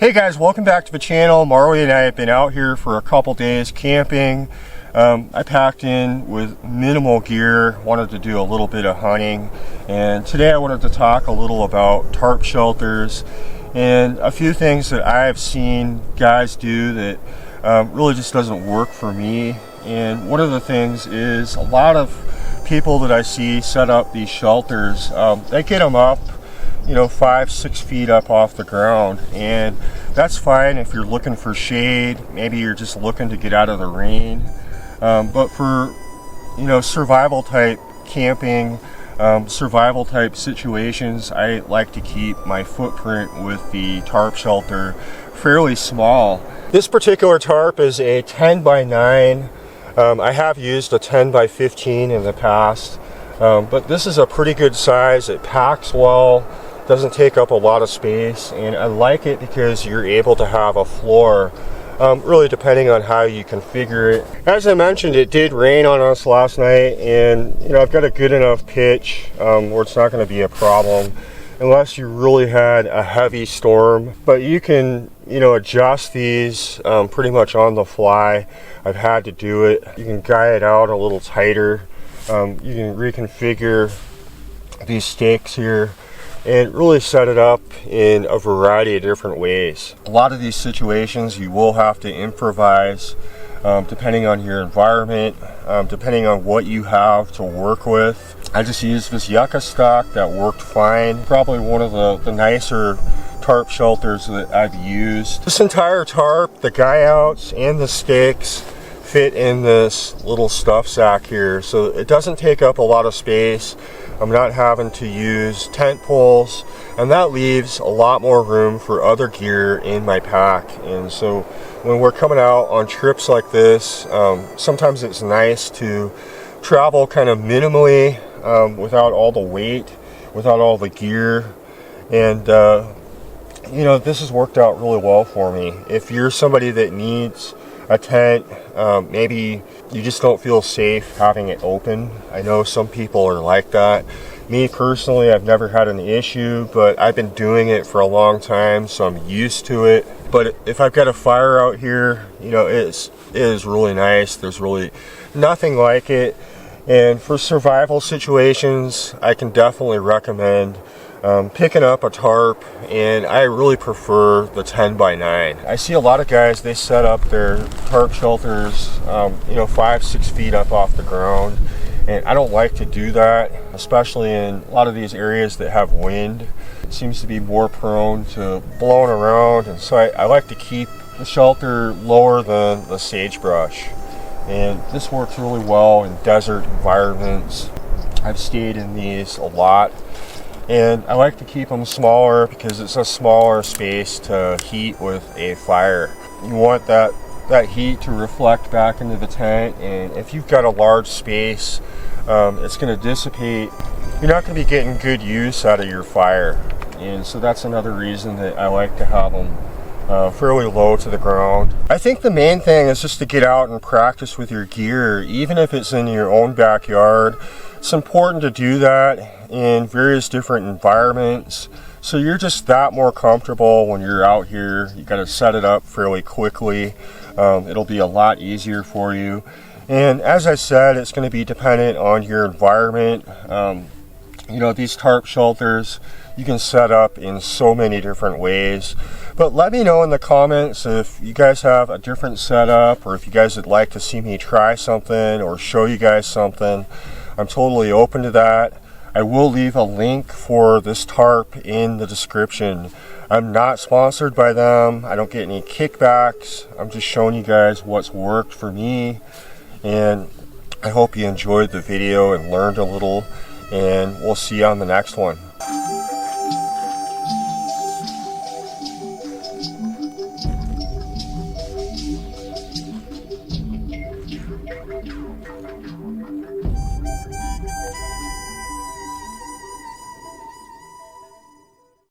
Hey guys, welcome back to the channel. Marley and I have been out here for a couple days camping. I packed in with minimal gear, wanted to do a little bit of hunting, and today I wanted to talk a little about tarp shelters and a few things that I've seen guys do that really just doesn't work for me. And one of the things is a lot of people that I see set up these shelters, they get them up 5-6 feet up off the ground, and that's fine if you're looking for shade. Maybe you're just looking to get out of the rain, but for survival type camping, survival type situations, I like to keep my footprint with the tarp shelter fairly small. This particular tarp is a 10 by 9. I have used a 10 by 15 in the past, but this is a pretty good size. It packs well, doesn't take up a lot of space, and I like it because you're able to have a floor, really depending on how you configure it. As I mentioned, it did rain on us last night, and I've got a good enough pitch where it's not going to be a problem unless you really had a heavy storm. But you can adjust these pretty much on the fly. I've had to do it. You can guy it out a little tighter. You can reconfigure these stakes here and really set it up in a variety of different ways. A lot of these situations you will have to improvise depending on your environment, depending on what you have to work with. I just used this yucca stock that worked fine. Probably one of the nicer tarp shelters that I've used. This entire tarp, the guy outs and the sticks, fit in this little stuff sack here, so it doesn't take up a lot of space. I'm not having to use tent poles, and that leaves a lot more room for other gear in my pack. And so when we're coming out on trips like this, sometimes it's nice to travel kind of minimally, without all the weight, without all the gear. And this has worked out really well for me. If you're somebody that needs a tent, maybe you just don't feel safe having it open. I know some people are like that. Me personally, I've never had an issue, but I've been doing it for a long time, so I'm used to it. But if I've got a fire out here, it is really nice. There's really nothing like it. And for survival situations, I can definitely recommend picking up a tarp, and I really prefer the 10 by 9. I see a lot of guys, they set up their tarp shelters 5-6 feet up off the ground, and I don't like to do that, especially in a lot of these areas that have wind. It seems to be more prone to blowing around, and so I like to keep the shelter lower than the sagebrush. And this works really well in desert environments. I've stayed in these a lot. And I like to keep them smaller because it's a smaller space to heat with a fire. You want that heat to reflect back into the tent, and if you've got a large space, it's going to dissipate. You're not going to be getting good use out of your fire. And so that's another reason that I like to have them fairly low to the ground. I think the main thing is just to get out and practice with your gear, even if it's in your own backyard. It's important to do that in various different environments, so you're just that more comfortable when you're out here. You got to set it up fairly quickly. It'll be a lot easier for you, and as I said, it's going to be dependent on your environment. These tarp shelters you can set up in so many different ways, but let me know in the comments if you guys have a different setup, or if you guys would like to see me try something or show you guys something. I'm totally open to that. I will leave a link for this tarp in the description. I'm not sponsored by them. I don't get any kickbacks. I'm just showing you guys what's worked for me. And I hope you enjoyed the video and learned a little. And we'll see you on the next one.